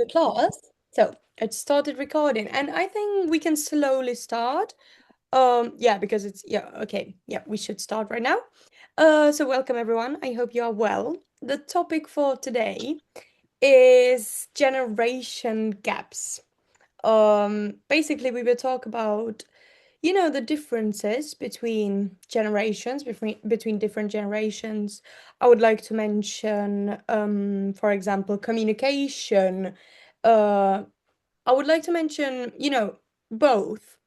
the class. So I started recording, and I think we can slowly start. Yeah, because it's yeah, okay. Yeah, we should start right now. So welcome everyone. I hope you are well. The topic for today is generation gaps. Basically we will talk about the differences between generations, between different generations. I would like to mention, for example, communication. Uh, I would like to mention, both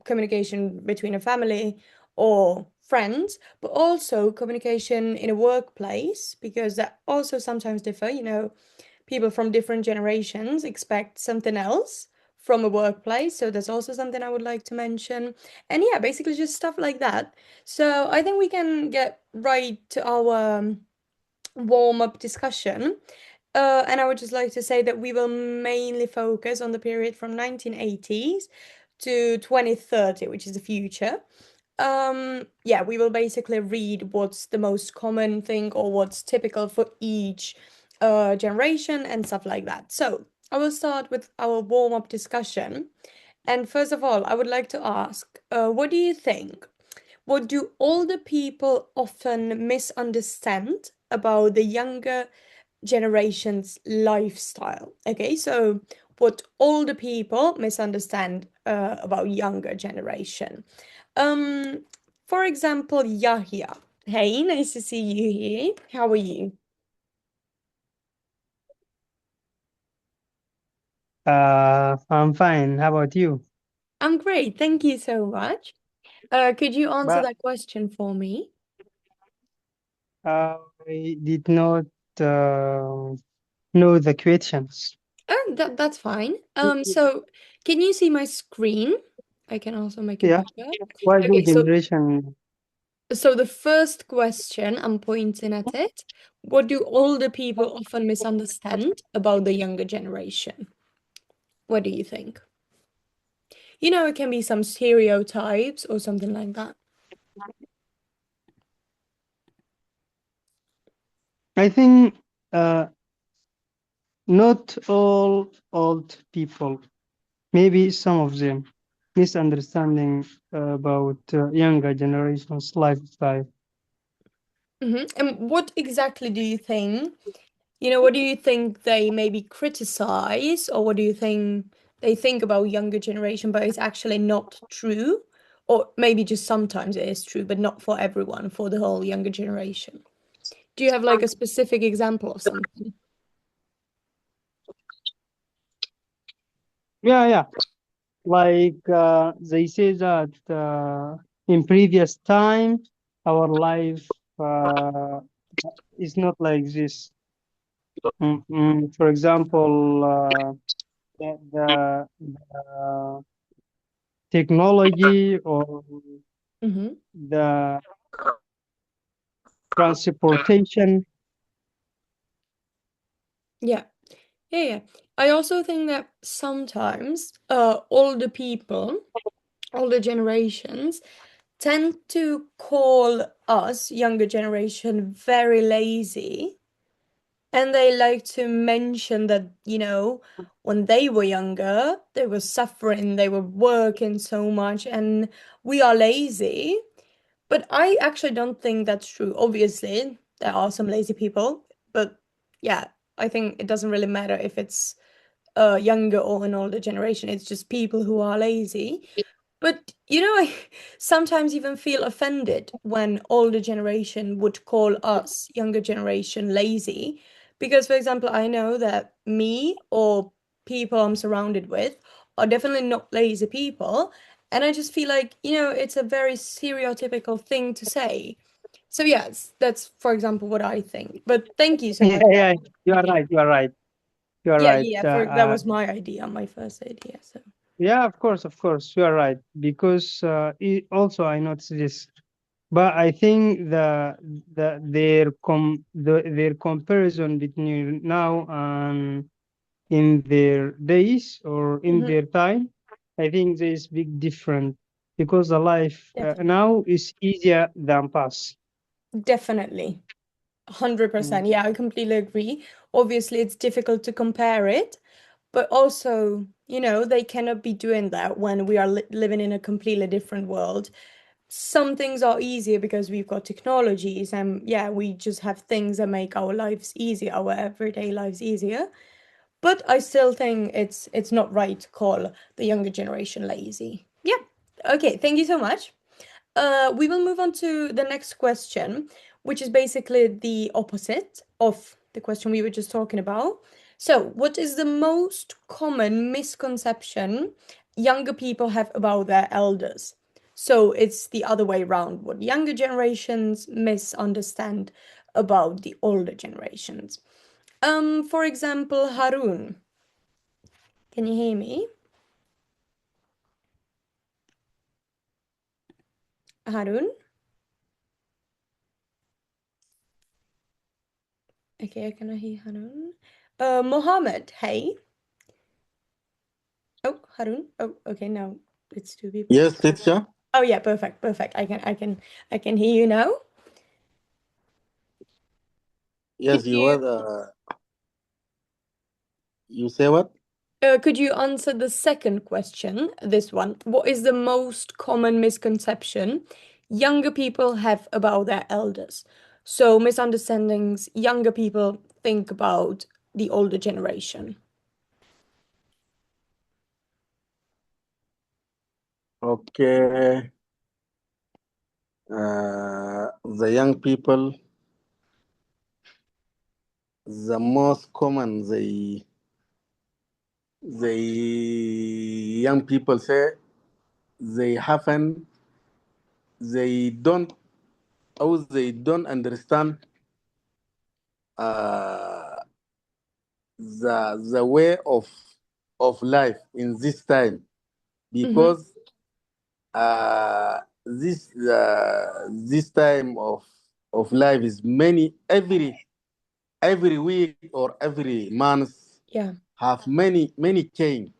communication between a family or friends, but also communication in a workplace, because that also sometimes differ. People from different generations expect something else from a workplace. So that's also something I would like to mention. And yeah, basically just stuff like that. So I think we can get right to our warm-up discussion. And I would just like to say that we will mainly focus on the period from 1980s to 2030, which is the future. Yeah, we will basically read what's the most common thing or what's typical for each generation and stuff like that. So I will start with our warm-up discussion. And first of all, I would like to ask, what do you think? What do older people often misunderstand about the younger generation's lifestyle? Okay, so what older people misunderstand about younger generation. Um, for example, Yahya. Hey, nice to see you here. How are you? I'm fine. How about you? I'm great, thank you so much. Could you answer But that question for me? I did not uh, know the questions. Oh, that's fine. So can you see my screen? I can also make it Yeah, bigger. why do Okay, generation? so the first question, I'm pointing at it. What do older people often misunderstand about the younger generation? What do you think? It can be some stereotypes or something like that. I think uh, not all old people, maybe some of them, misunderstanding about younger generation's lifestyle. And what exactly do you think? What do you think they maybe criticize, or what do you think they think about younger generation, but it's actually not true? Or maybe just sometimes it is true, but not for everyone, for the whole younger generation. Do you have like a specific example of something? Yeah, yeah. Like they say that in previous time, our life is not like this. For example, the technology or Mm-hmm. the transportation. Yeah. Yeah, yeah. I also think that sometimes older people, older generations tend to call us, younger generation, very lazy. And they like to mention that, when they were younger, they were suffering, they were working so much, and we are lazy. But I actually don't think that's true. Obviously, there are some lazy people, but yeah, I think it doesn't really matter if it's a younger or an older generation. It's just people who are lazy. But I sometimes even feel offended when older generation would call us, younger generation, lazy. Because, for example, I know that me or people I'm surrounded with are definitely not lazy people. And I just feel like, it's a very stereotypical thing to say. So, yes, that's, for example, what I think. But thank you so Yeah, much. yeah, you are right. You are right. You are Yeah, right. yeah, for that was my idea, my first idea. So, Yeah, of course, you are right. Because also I noticed this. But I think their comparison between now and in their days or in mhm, their time, I think there is big difference because the life definitely. now is easier than past. Definitely. 100%. Mm. Yeah, I completely agree. Obviously, it's difficult to compare it, but also, they cannot be doing that when we are living in a completely different world. Some things are easier because we've got technologies, and yeah, we just have things that make our lives easier, our everyday lives easier. But I still think it's not right to call the younger generation lazy. Yeah. Okay, thank you so much. We will move on to the next question, which is basically the opposite of the question we were just talking about. So, what is the most common misconception younger people have about their elders? So, it's the other way around, what younger generations misunderstand about the older generations. For example, Harun, can you hear me? Harun? Okay, I cannot hear Harun. Mohammed, hey. Oh, Harun. Oh, okay, now it's two people. Yes, teacher. Oh yeah, perfect, perfect. I can hear you now. Could Yes, you you were. You say what? could you answer the second question? This one. What is the most common misconception younger people have about their elders? So misunderstandings younger people think about the older generation. Okay. The young people, the most common, the young people say they haven't, they don't, or they don't understand uh, the way of life in this time Mm-hmm. because this time of life is many every week or every month Yeah. have many change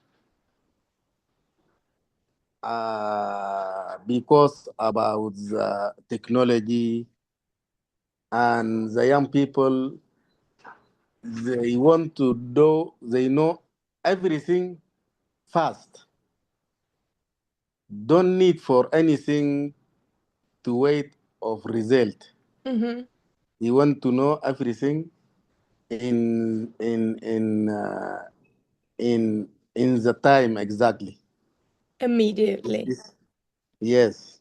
because about the technology and the young people they want to do they know everything fast, don't need for anything to wait of result. Mm-hmm. You want to know everything in the time exactly. Immediately. This- yes.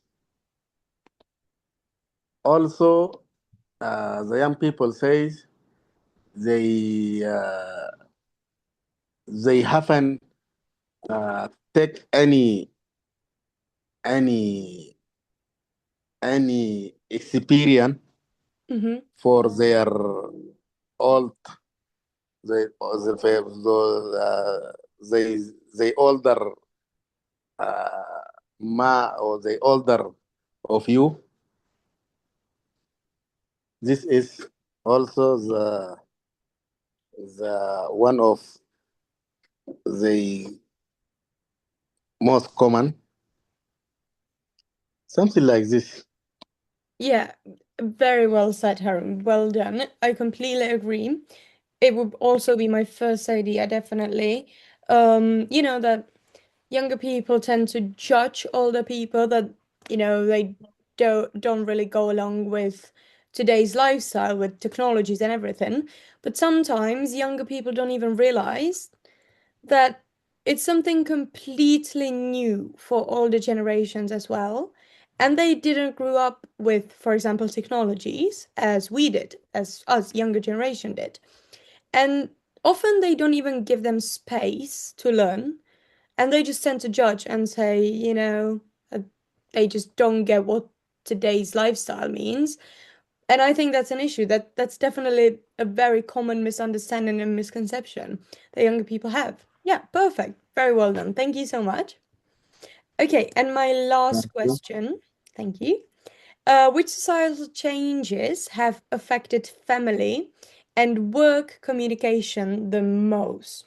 Also, the young people says they they haven't take any any experience Mm-hmm. for their old they they older ma or the older of you. This is also the one of the most common, something like this. Yeah, very well said, Harun. Well done. I completely agree. It would also be my first idea, definitely. That younger people tend to judge older people that, they don't really go along with today's lifestyle with technologies and everything. But sometimes younger people don't even realize that it's something completely new for older generations as well. And they didn't grow up with, for example, technologies as we did, as us younger generation did. And often they don't even give them space to learn. And they just tend to judge and say, uh, they just don't get what today's lifestyle means. And I think that's an issue. That's definitely a very common misunderstanding and misconception that younger people have. Yeah, perfect. Very well done. Thank you so much. Okay, and my last Thank you. question. Thank you. Which societal changes have affected family and work communication the most?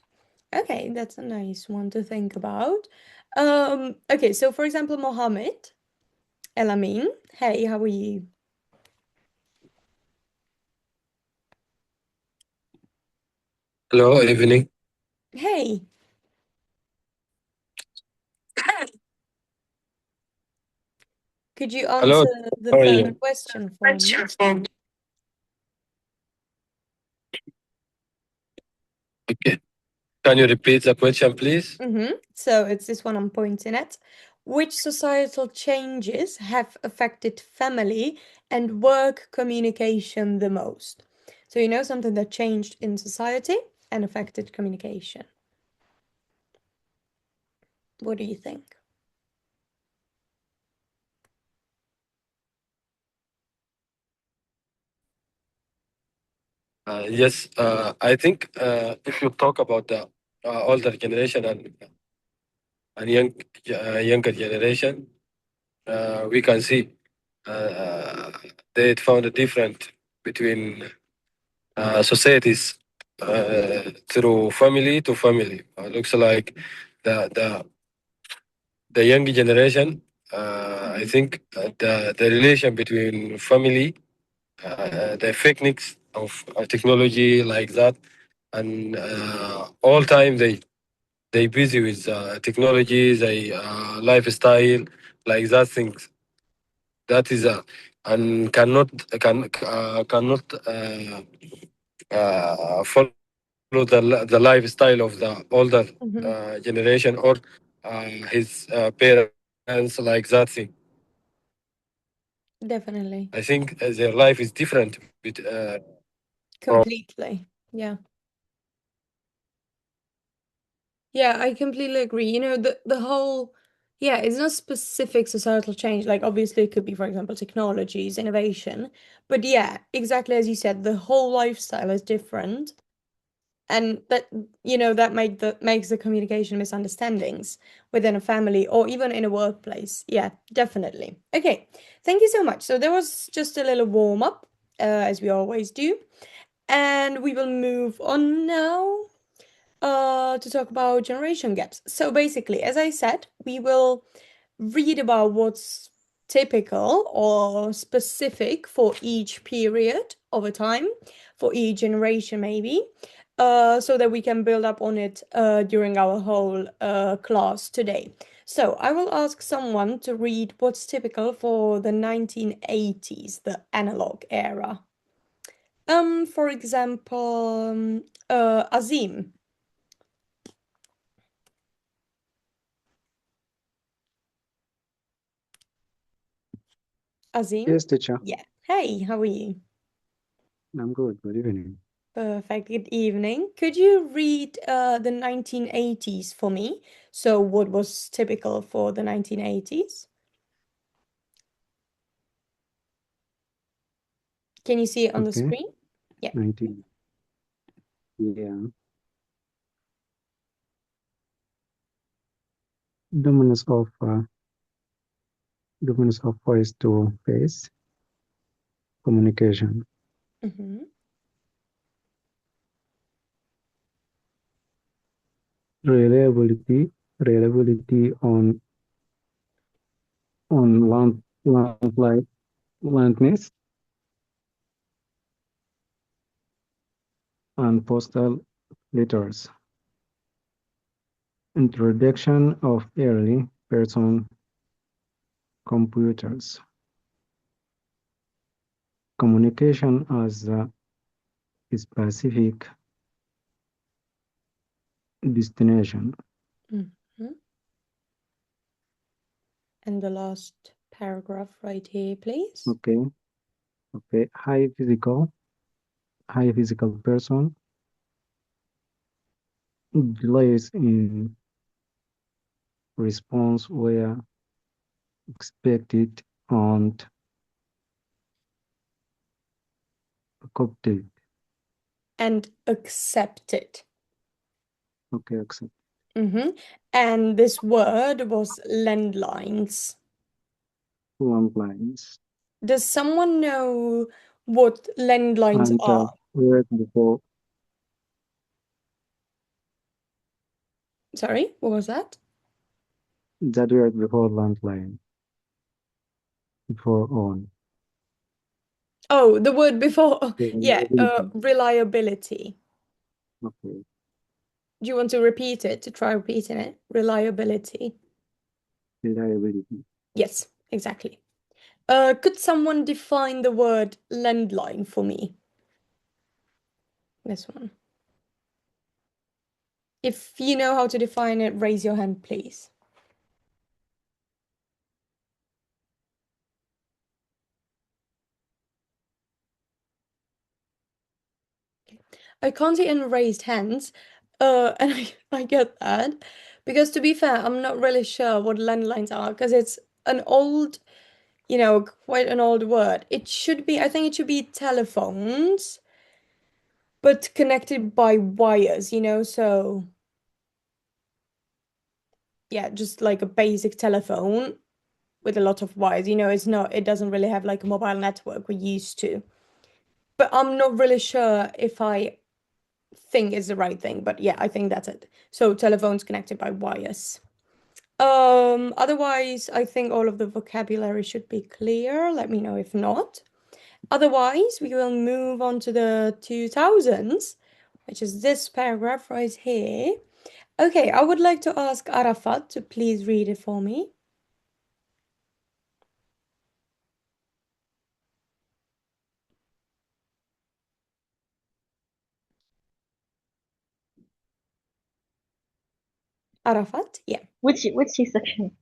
Okay, that's a nice one to think about. Okay, so for example, Mohammed Elamin. Hey, how are you? Hello, evening. Hey. Could you Hello, answer the how are third you? question for me? Okay. Can you repeat the question, please? So it's this one I'm pointing at. Which societal changes have affected family and work communication the most? So you know something that changed in society and affected communication. What do you think? Yes, I think if you talk about the older generation and younger generation, we can see uh, they found a different between societies through family to family. Looks like the the the younger generation. I Mhm. think the relation between family, the techniques of technology like that, and all time they busy with technology, they lifestyle like that things. That is and cannot follow the lifestyle of the older Mhm. generation or his parents like that thing. Definitely. I think their life is different from. Completely. Yeah. Yeah, I completely agree. You know, the whole yeah, it's not specific societal change. Like obviously it could be, for example, technologies, innovation. But yeah, exactly as you said, the whole lifestyle is different. And that that makes the communication misunderstandings within a family or even in a workplace. Yeah, definitely. Okay, thank you so much. So there was just a little warm up, as we always do, and we will move on now to talk about generation gaps. So basically, as I said, we will read about what's typical or specific for each period over time, for each generation, maybe, so that we can build up on it during our whole class today. So I will ask someone to read what's typical for the 1980s, the analog era. For example, Azim. Azim? Yes, teacher. Yeah. Hey, how are you? I'm good. Good evening. Perfect. Good evening. Could you read the 1980s for me? So, what was typical for the 1980s? Can you see it on the Okay. screen? Yeah. 19. Yeah. Dominance of voice to face communication, Mm-hmm. reliability on landness and postal letters. Introduction of early person computers. Communication as a specific destination. Mm-hmm. And the last paragraph right here, please. Okay. Okay. High physical person. Delays in response were expected and accepted. And accepted. Okay, accept Mm-hmm. And this word was landlines. landlines. Does someone know what landlines And are? word before Sorry, what was that? that word before landline before on. Oh, the word before. Yeah, Reliability. reliability. Okay. Do you want to repeat it, to try repeating it? Reliability. Reliability. Yes, exactly. Could someone define the word landline for me? This one. If you know how to define it, raise your hand, please. I can't see any raised hands, and I get that. Because to be fair, I'm not really sure what landlines are, because it's an old, quite an old word. It should be, I think it should be telephones, but connected by wires, so yeah, just like a basic telephone with a lot of wires. It doesn't really have like a mobile network we're used to. But I'm not really sure if I think is the right thing, but yeah, I think that's it. So telephones connected by wires. Otherwise, I think all of the vocabulary should be clear. Let me know if not. Otherwise, we will move on to the 2000s, which is this paragraph right here. Okay, I would like to ask Arafat to please read it for me. Arafat, yeah. Which section?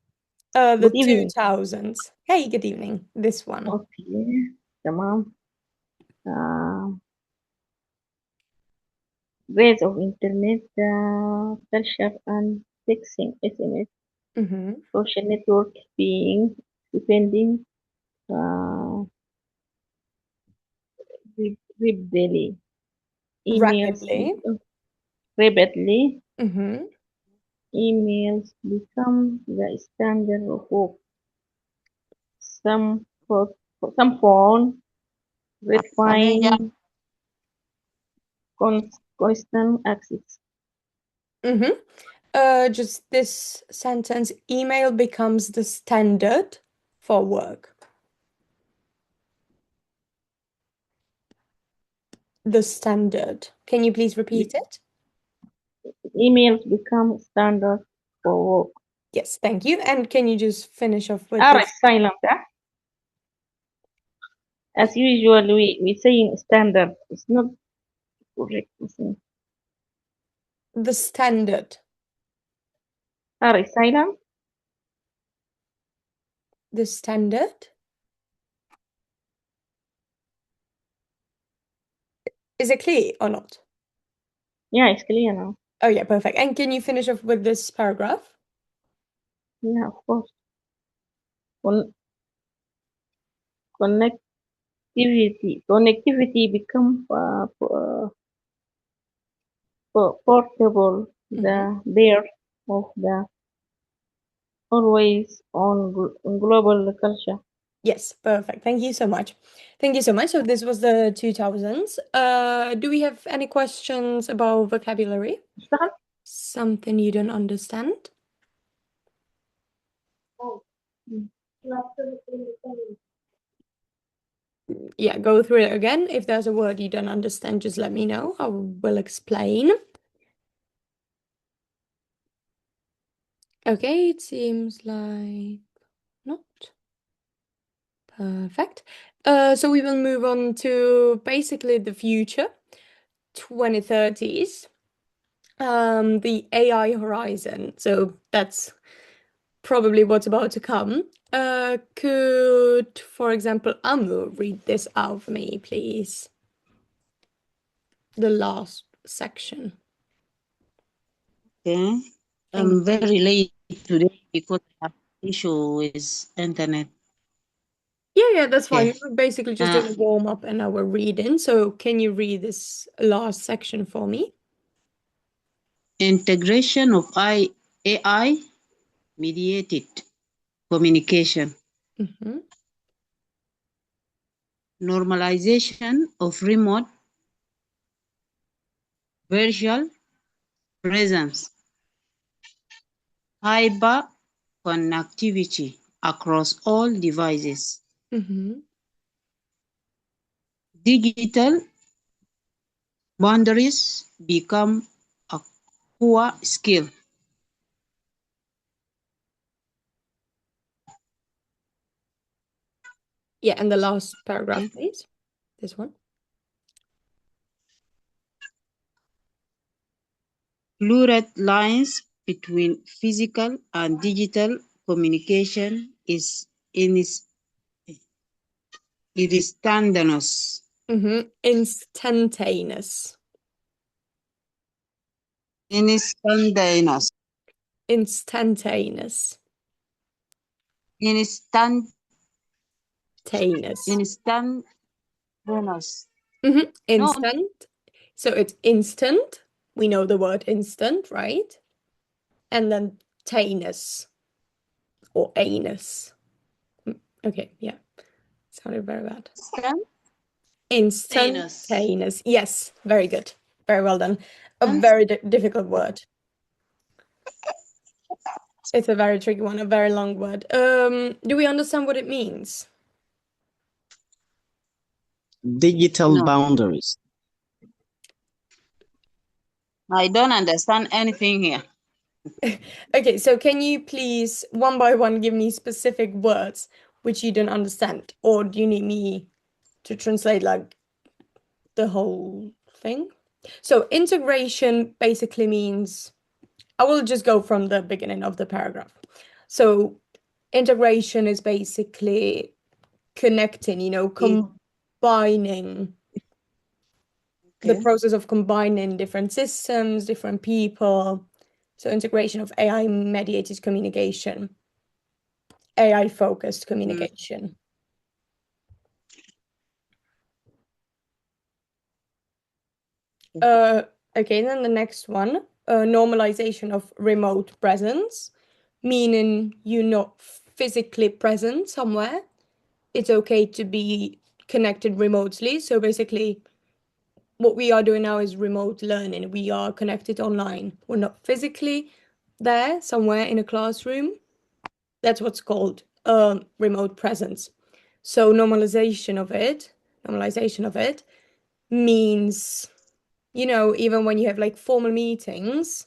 The Good evening. 2000s. Hey, good evening. This one. Okay. تمام. Ways of internet, culture and fixing SMS, Mm-hmm. social network being depending rapidly, emails Rapidly. rapidly, Mm-hmm. emails become the standard of work. Some some phone require constant access. Mm-hmm. Just this sentence, email becomes the standard for work. The standard. Can you please repeat it? Emails become standard for work. Yes, thank you. And can you just finish off with R this? is silent. As usual, we say in standard. It's not correct. The standard. R is silent. The standard. Is it clear or not? Yeah, it's clear now. Oh yeah, perfect. And can you finish off with this paragraph? Yeah, of course. Connectivity become portable. The there of the always on global culture. Yes, perfect. Thank you so much. Thank you so much. So this was the 2000s. Do we have any questions about vocabulary? اشتغل. Something you don't understand? Yeah, go through it again. If there's a word you don't understand, just let me know. I will explain. Okay, it seems like not. Perfect. So we will move on to basically the future, 2030s, the AI horizon. So that's probably what's about to come. Could, for example, Amu read this out for me, please? The last section. Okay. Thank I'm very late today because I have issue with internet. Yeah, that's fine. Okay. We're basically just doing a warm up and now we're reading. So can you read this last section for me? Integration of AI mediated communication. Mm-hmm. Normalization of remote virtual presence. Hyper connectivity across all devices. Mm-hmm. Digital boundaries become a core skill. Yeah, and the last paragraph, please. This one. Blurred lines between physical and digital communication is instantaneous. Instantaneous. Instantaneous. Instantaneous. Instant. Taneous. Instantaneous. No, Instant. So it's instant. We know the word instant, right? And then taneous or anus. Okay, yeah. Sounded very bad. Instantaneous. Yes, very good. Very well done. A very difficult word. It's a very tricky one, a very long word. Do we understand what it means? Digital No. boundaries. I don't understand anything here. Okay, so can you please one by one give me specific words which you don't understand, or do you need me to translate like the whole thing? So integration basically means, I will just go from the beginning of the paragraph. So integration is basically connecting, combining the process of combining different systems, different people. So integration of AI mediated communication, AI focused communication. Okay, then the next one, normalization of remote presence, meaning you're not physically present somewhere. It's okay to be connected remotely. So basically, what we are doing now is remote learning. We are connected online. We're not physically there somewhere in a classroom. That's what's called remote presence. So normalization of it means, even when you have like formal meetings,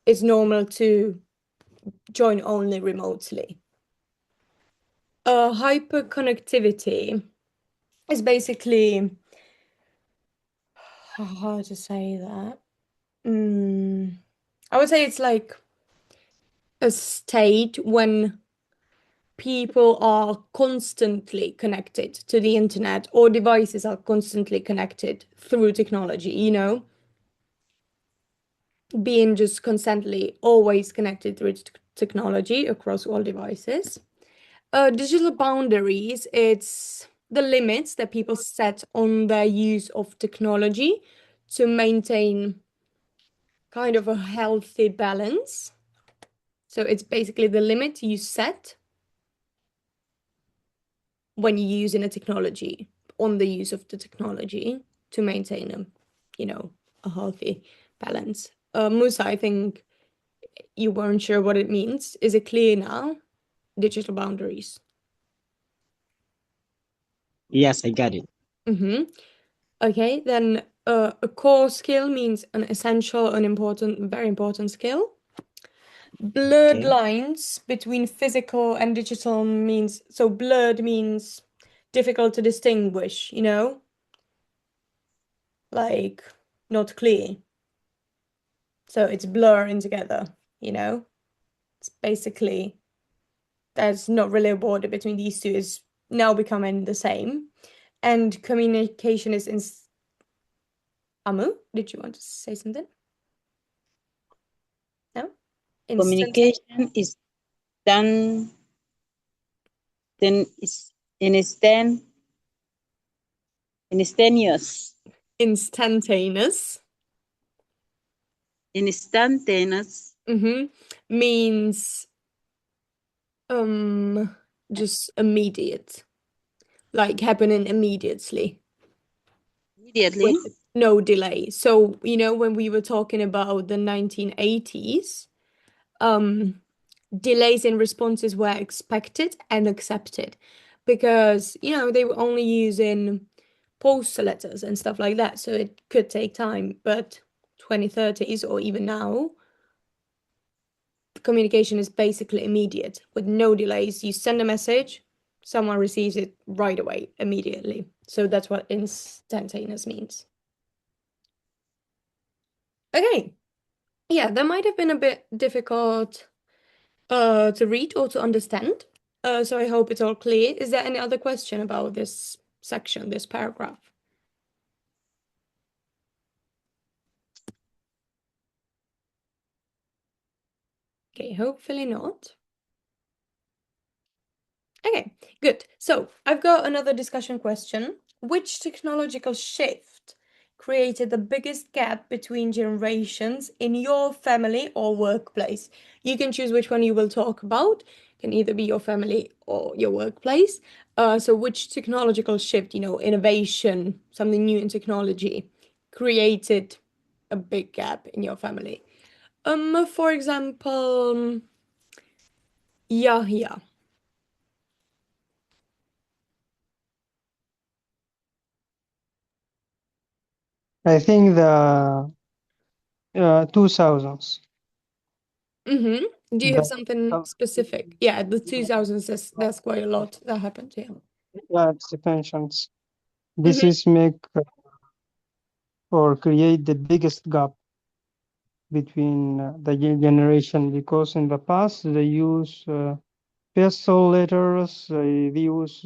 it's normal to join only remotely. Hyperconnectivity is basically, how to say that? I would say it's like a state when people are constantly connected to the internet, or devices are constantly connected through technology, being just constantly always connected through technology across all devices. Digital boundaries, it's the limits that people set on their use of technology to maintain kind of a healthy balance. So it's basically the limit you set when you're using a technology, on the use of the technology to maintain a healthy balance. Musa, I think you weren't sure what it means. Is it clear now? Digital boundaries. Yes, I got it. Okay, then a core skill means an essential, an important, very important skill. Blurred lines between physical and digital means, so blurred means difficult to distinguish, like not clear. So it's blurring together, It's basically, there's not really a border between these two, is now becoming the same. And communication is Amu, did you want to say something? No? Communication is done, then is instantaneous. Instantaneous. Instantaneous. Means just immediate, like happening immediately. Immediately. With no delay. So, when we were talking about the 1980s, delays in responses were expected and accepted because, they were only using postal letters and stuff like that. So it could take time, but 2030s or even now, communication is basically immediate with no delays. You send a message, someone receives it right away, immediately. So that's what instantaneous means. Okay. Yeah, that might have been a bit difficult to read or to understand. So I hope it's all clear. Is there any other question about this section, this paragraph? Okay, hopefully not. Okay, good. So I've got another discussion question. Which technological shift created the biggest gap between generations in your family or workplace? You can choose which one you will talk about. It can either be your family or your workplace. So which technological shift, innovation, something new in technology, created a big gap in your family? For example, yeah. I think the 2000s. Mm-hmm. Do you have The, something uh, specific? Yeah, the 2000s, that's quite a lot that happened, yeah. it's the pensions. This Mm-hmm. is make or create the biggest gap between the generation, because in the past they use postal letters, they use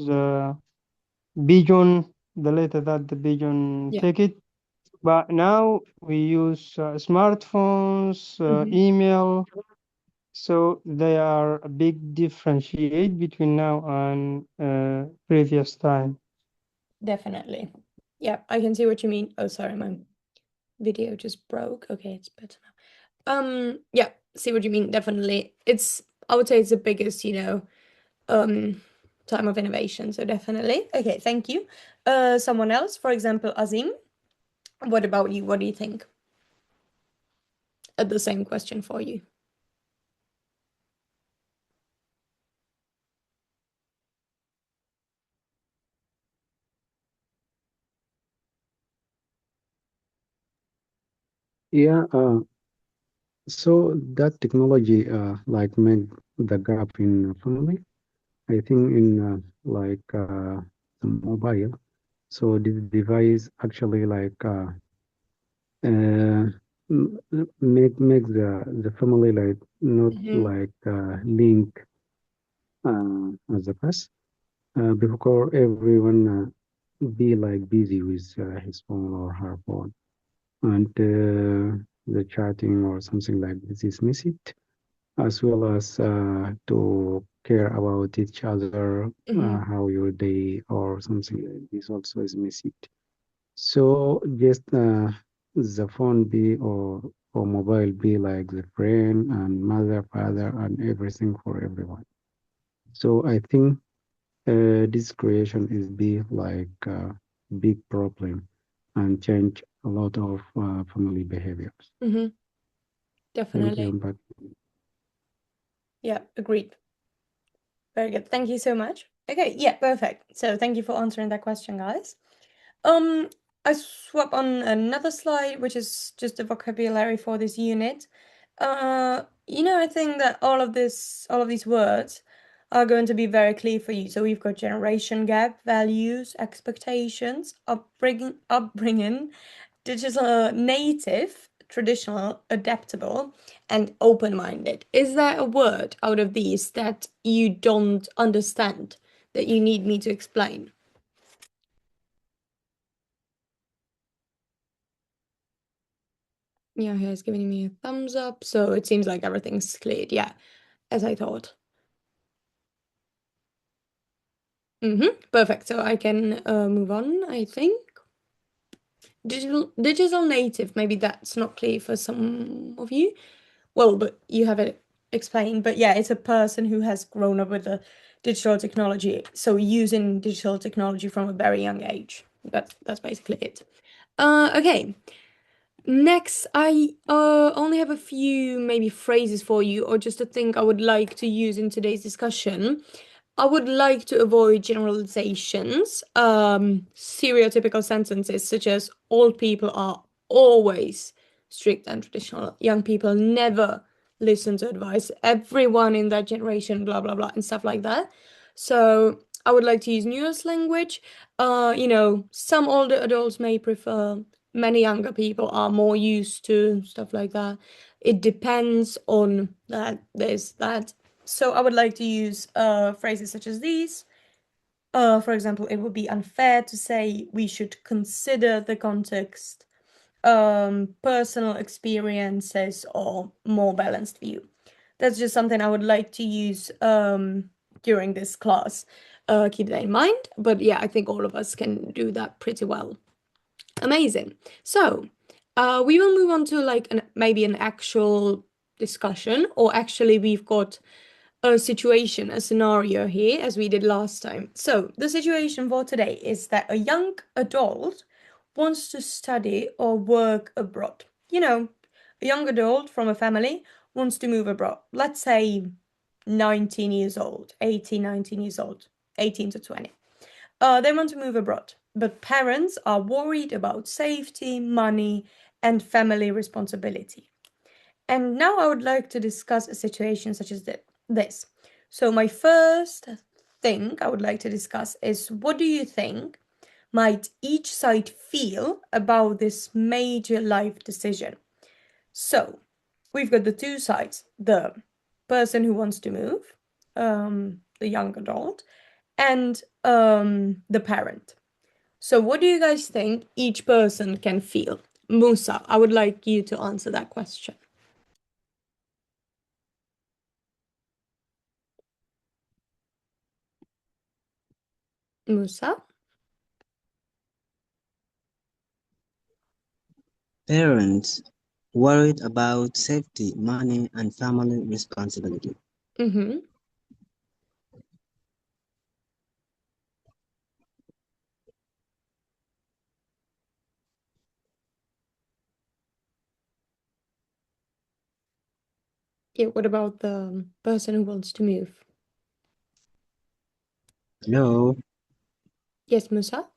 pigeon, the letter that the pigeon Yeah. take it. But now we use smartphones, Mm-hmm. email. So they are a big differentiate between now and previous time. Definitely. Yeah, I can see what you mean. Oh, sorry, my video just broke. Okay, it's better now. Yeah, see what you mean, definitely. I would say it's the biggest, um, time of innovation, so definitely. Okay, thank you. Someone else, for example, Azim, what about you? What do you think? The same question for you. Yeah, so that technology like made the gap in family. I think in the mobile. So this device actually uh, make the family like not Mm-hmm. link as the past. Before everyone be like busy with his phone or her phone, and the chatting or something like this is missing, as well as to care about each other, Mm-hmm. how your day or something like this also is missing. So just the phone be or mobile be like the friend and mother, father, and everything for everyone. So I think this creation is be like a big problem and change a lot of family behaviors. Mm-hmm. Thank Definitely. you. But Yeah, agreed. Very good. Thank you so much. Okay, yeah, perfect. So thank you for answering that question, guys. Um, I swap on another slide, which is just the vocabulary for this unit. I think that all of these words are going to be very clear for you. So we've got generation gap, values, expectations, upbringing, digital native, traditional, adaptable, and open-minded. Is there a word out of these that you don't understand, that you need me to explain? Yeah, he's giving me a thumbs up, so it seems like everything's cleared. Yeah, as I thought. Perfect. So I can move on, I think. Digital native, maybe that's not clear for some of you. Well, but you have it explained. But yeah, it's a person who has grown up with the digital technology, so using digital technology from a very young age. That's basically it. Okay. Next, I only have a few maybe phrases for you, or just a thing I would like to use in today's discussion. I would like to avoid generalizations, stereotypical sentences such as old people are always strict and traditional, young people never listen to advice, everyone in that generation, blah, blah, blah, and stuff like that. So I would like to use newest language. Some older adults may prefer, many younger people are more used to stuff like that. It depends on that, this, that. So I would like to use phrases such as these. For example, it would be unfair to say we should consider the context, personal experiences, or more balanced view. That's just something I would like to use during this class. Keep that in mind. But yeah, I think all of us can do that pretty well. Amazing. So we will move on to like maybe an actual discussion, or actually we've got a situation, a scenario here, as we did last time. So the situation for today is that a young adult wants to study or work abroad. A young adult from a family wants to move abroad. Let's say 19 years old, 18, 19 years old, 18 to 20. They want to move abroad, but parents are worried about safety, money, and family responsibility. And now I would like to discuss a situation such as this. So, my first thing I would like to discuss is, what do you think might each side feel about this major life decision? So, we've got the two sides, the person who wants to move, the young adult, and the parent. So, what do you guys think each person can feel? Musa, I would like you to answer that question. Musa? Parents worried about safety, money, and family responsibility. Mm-hmm. Yeah, what about the person who wants to move? Hello, Yes, Musa?